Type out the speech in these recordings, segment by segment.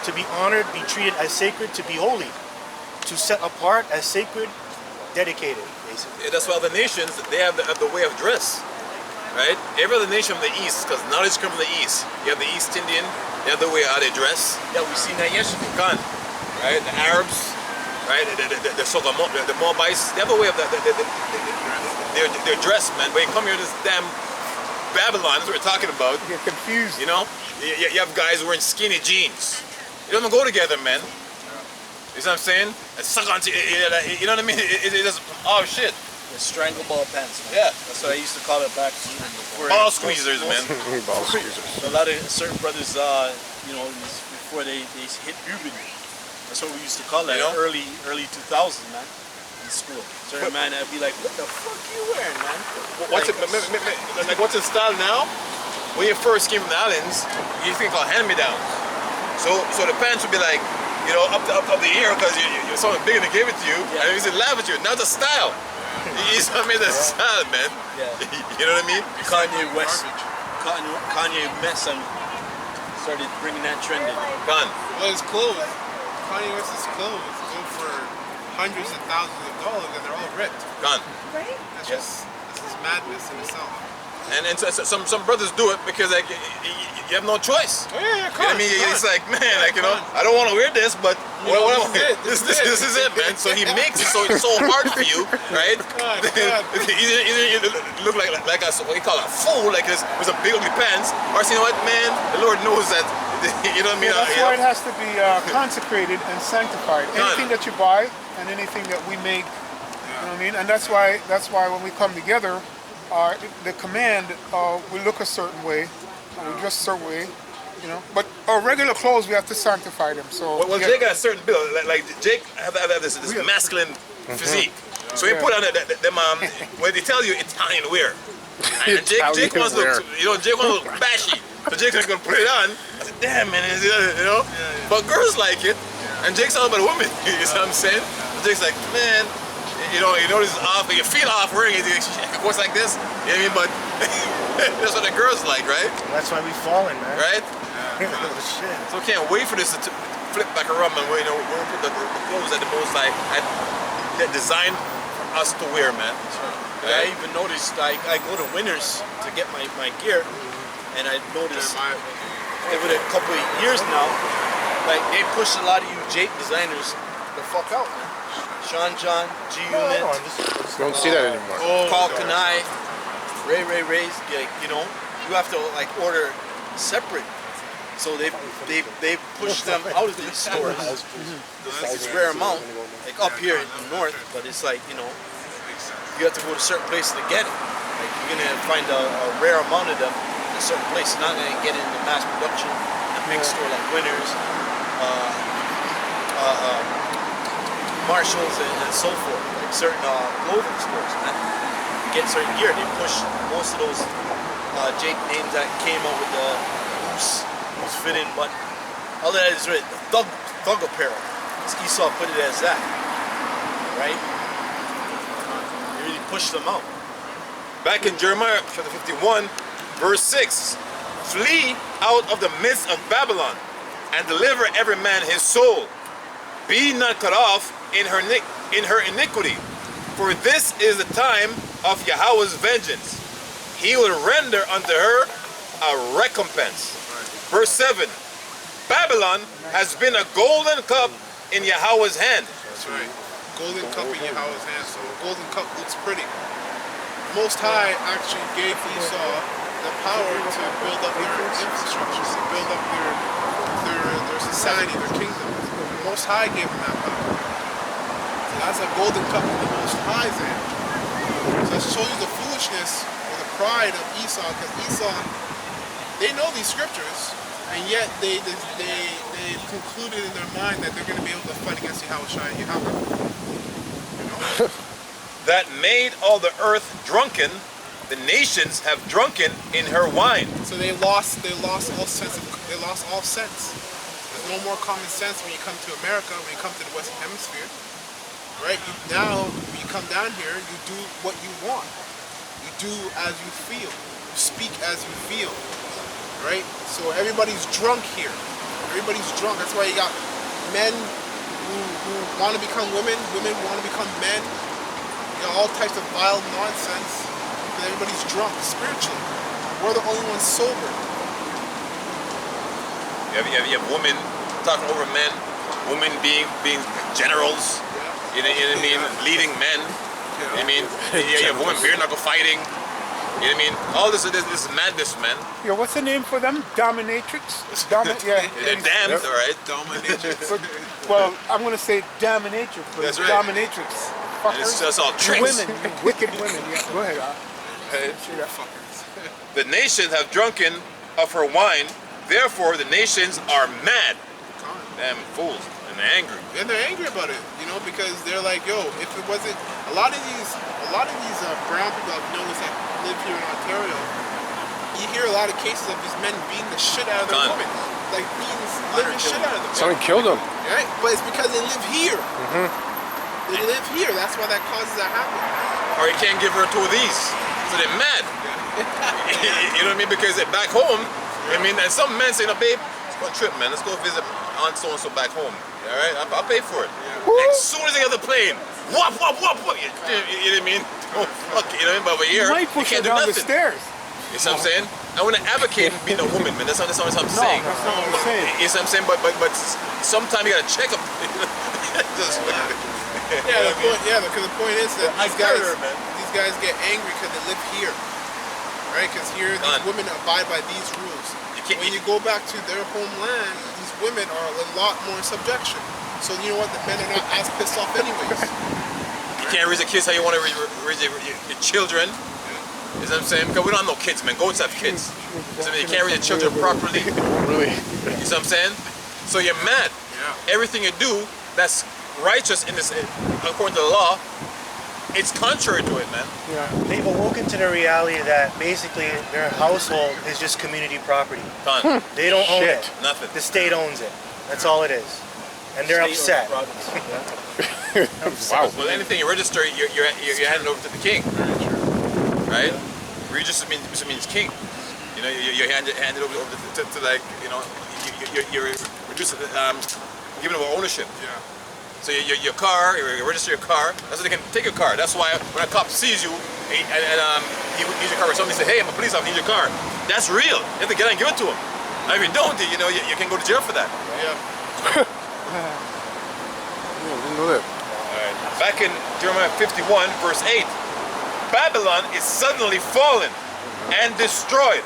to be honored, be treated as sacred, to be holy, to set apart as sacred, dedicated, basically. Yeah, that's why the nations, they have the way of dress, right? Every other nation from the East, because knowledge comes from the East. You have the East Indian, they have the way how they dress. Yeah, we seen that yesterday. Gone, right? The Arabs, right? The Moabites, they have a way of their dress, man. But you come here to this damn Babylon, that's what we're talking about. You get confused. You know? You have guys wearing skinny jeans. It doesn't go together, man. You know what I'm saying? And suck onto you know what I mean? It doesn't. Oh shit. The strangle ball pants. Man. Yeah. That's what I used to call it back. Ball squeezers, man. Ball squeezers. A lot of certain brothers, you know, before they hit puberty. That's what we used to call it. You know? Early 2000s, man. In school. Certain man, I'd be like, "What the fuck you wearing, man?" What's in style now? When you first came from the islands, you think called hand-me-downs. So the pants would be like, you know, up the ear because you're someone bigger to give it to you, Yeah. and they laugh at you. Now it's a style. You know what I mean? That's a style, man. Yeah. You know what I mean? Kanye West and started bringing that trend in. Gone. Well, his clothes, Kanye West's clothes go for hundreds of thousands of dollars and they're all ripped. Gone. That's just, this is madness in itself. And so some brothers do it because like you have no choice. Oh, yeah, You know what I mean? It's like, man, like, you know, I don't want to wear this, but this is it, man. So he makes it so it's so hard for you, right? Either you look like a what you call a fool, like this with some big ugly pants, or you know what, man, the Lord knows that. You know what I mean? Yeah, that's why it has to be consecrated and sanctified. Anything that you buy and anything that we make, you know what I mean? And that's why when we come together, the command, we look a certain way, we dress a certain way, you know. But our regular clothes, we have to sanctify them. So well, Jake got a certain build. Like Jake have this masculine physique. So he put on them when they tell you Italian wear. And Jake wants to look, you know, Jake wants to look bashy. So Jake's not gonna put it on. I said, damn man, you know. But girls like it, and Jake's all about women. You know what I'm saying? So Jake's like, man. You know this is off, but you feel off wearing it. It goes like this. You know what I mean? But that's what the girls like, right? That's why we falling, man. Right? Shit. So we can't wait for this to flip back around, and you know, we'll put the clothes that the most like that designed for us to wear, man. Right? I even noticed, like, I go to Winners to get my gear, and I noticed over a couple of years now, like they push a lot of you Jake designers the fuck out, man. Sean John, G-Unit, Don't see that anymore. Carl Kanai, Ray's, you know, you have to like order separate. So they push them out of these stores. It's a rare amount, like up here in the north, but it's like, you know, you have to go to certain places to get it. Like you're gonna find a rare amount of them in a certain place. You're not gonna get it in the mass production in a big store like Winners, Marshalls, and so forth. Like certain clothing stores, man. You get certain gear. They push most of those Jake names that came out with the loose fitting, but all that is right. Thug apparel. Esau put it as that, right? They really pushed them out. Back in Jeremiah chapter 51, verse 6, flee out of the midst of Babylon and deliver every man his soul. Be not cut off in her iniquity, for this is the time of Yahweh's vengeance. He will render unto her a recompense. Verse 7, Babylon has been a golden cup in Yahweh's hand. That's right. Golden cup in Yahweh's hand. So a golden cup looks pretty. Most High actually gave Esau the power to build up their infrastructure, to build up their society, their kingdom. The Most High gave him that power. So that's a golden cup in the Most High's hand. So that shows you the foolishness or the pride of Esau, because Esau, they know these scriptures, and yet they concluded in their mind that they're going to be able to fight against Yahushua and Yahweh. You know? That made all the earth drunken, the nations have drunken in her wine. So they lost all sense. There's no more common sense when you come to America, when you come to the Western Hemisphere, right? Now, when you come down here, you do what you want. You do as you feel. You speak as you feel, right? So everybody's drunk here. Everybody's drunk. That's why you got men who want to become women who want to become men. You got all types of vile nonsense. Because everybody's drunk spiritually. We're the only ones sober. You have women talking over men, women being generals. You know what I mean? Leading men. You know what I mean? You have women bare knuckle fighting. You know what I mean? All this is madness, man. Yeah, what's the name for them? Dominatrix? Yeah. They're damned, all right? Dominatrix. Well, I'm going to say dominatrix, but That's it's right. dominatrix. And it's Fuckers. just all You tricks. women, you wicked women. Yeah, go ahead. The nations have drunken of her wine, therefore the nations are mad. Damn fools, and they're angry. And they're angry about it, you know, because they're like, yo, if it wasn't a lot of these brown people I've noticed that live here in Ontario, you hear a lot of cases of these men beating the shit out of their women, like beating the living shit out of them. Someone killed him. Right? But it's because they live here. They live here. That's why that causes that happen. Or you can't give her two of these, so they're mad. You know what I mean? Because back home, I mean, and some men say, no, babe, let's go on a trip, man. Let's go visit Aunt so-and-so back home. All right? I'll pay for it. As soon as they get the plane, whoop, whoop, whoop, whoop. You know what I mean? Oh, fuck, you know what I mean? But over here, You might you push her can't do down the nothing. stairs. You see what I'm saying? I want to advocate being a woman, man. That's not what I'm No, saying. that's not what I'm saying. You see what I'm saying? But sometimes you gotta check them. Just, Because the point is that I these got guys, her, man. these guys get angry because they live here, right? Because here these Done. women abide by these rules. can't- When you go back to their homeland, these women are a lot more in subjection. So you know what? The men are not as pissed off anyways. You can't raise the kids how you want to raise your children. You know what I'm saying? Because we don't have no kids, man. Goats have kids. So you can't raise your children properly. Really? You see what I'm saying? So you're mad. Yeah. Everything you do that's righteous in this, according to the law, it's contrary to it, man. Yeah. They've awoken to the reality that basically their household is just community property. Done. They don't own Shit. it. Nothing. The state owns it. That's all it is. And they're upset. Wow. Well, anything you register, you're handing over to the king, right? Regis means king. You know, you hand it over to like, you know, you're reducing, giving over ownership. Yeah. So your car, you register your car. That's so they can take your car. That's why when a cop sees you and he needs your car, or somebody say, "Hey, I'm a police officer, I need your car." That's real. You have to get out and give it to him. And if you don't, you know, you can go to jail for that. Yeah. I didn't know that. Back in Jeremiah 51, verse 8, Babylon is suddenly fallen and destroyed.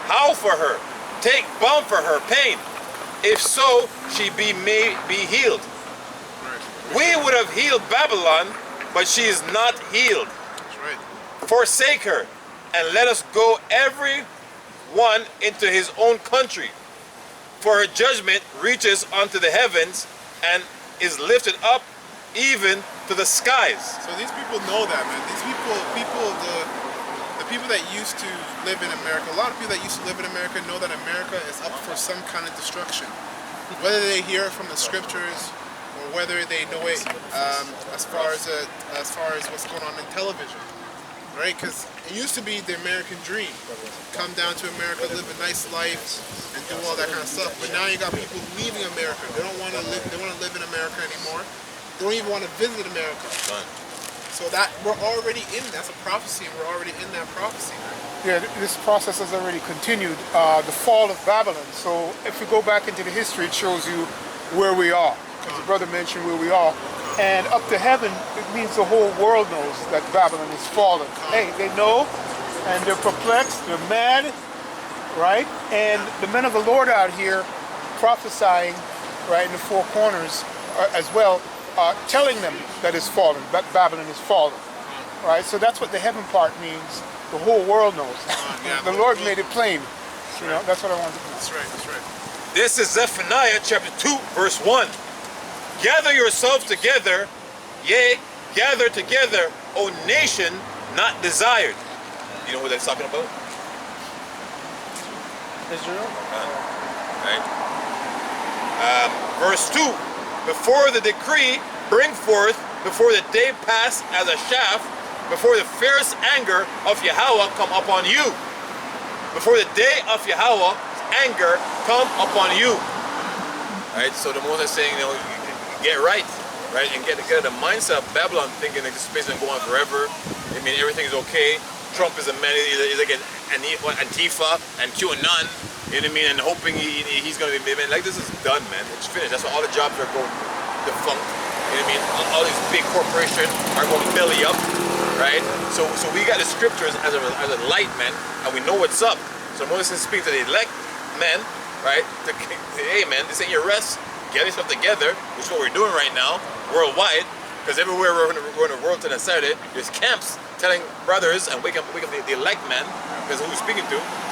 Howl for her, take balm for her pain. If so, she may be healed. We would have healed Babylon, but she is not healed. That's right. Forsake her, and let us go every one into his own country. For her judgment reaches unto the heavens and is lifted up even to the skies. So these people know that, man. These people, the people that used to live in America, a lot of people that used to live in America know that America is up for some kind of destruction. Whether they hear it from the scriptures or whether they know it as far as what's going on in television, right? Because it used to be the American dream. Come down to America, live a nice life, and do all that kind of stuff. But now you got people leaving America. They don't want to live. They want to live in America anymore. They don't even want to visit America. So that we're already in. That's a prophecy, and we're already in that prophecy. Yeah, this process has already continued. The fall of Babylon. So if you go back into the history, it shows you where we are. As the brother mentioned, where we are. And up to heaven, it means the whole world knows that Babylon is fallen. Hey, they know, and they're perplexed, they're mad, right? And the men of the Lord out here prophesying, right, in the four corners as well, telling them that it's fallen, that Babylon is fallen, right? So that's what the heaven part means. The whole world knows. Yeah, The Lord made it plain. You know, that's what I wanted to That's right. That's right. This is Zephaniah chapter 2, verse 1. Gather yourselves together, yea, gather together, O nation not desired. You know what that's talking about? Israel? Right? Verse 2. Before the decree bring forth, before the day pass as a shaft, before the fierce anger of Yahweh come upon you. Before the day of Yahweh's anger come upon you. right? So the Moses is saying, you know, get right, right, and get the mindset of Babylon, thinking that this space is going on forever. I mean, everything is okay. Trump is a man, he's like an Antifa and QAnon, you know what I mean, and hoping he's going to be, man, like, this is done, man. It's finished. That's why all the jobs are going defunct. You know what I mean? All these big corporations are going belly up, right? So we got the scriptures as a light, man, and we know what's up. So Moses speaks to the elect men, right? Hey, man, this ain't your rest. Get yourself together, which is what we're doing right now, worldwide. Because everywhere we're in the world to the Saturday, there's camps telling brothers and wake up the elect men, because who we're speaking to,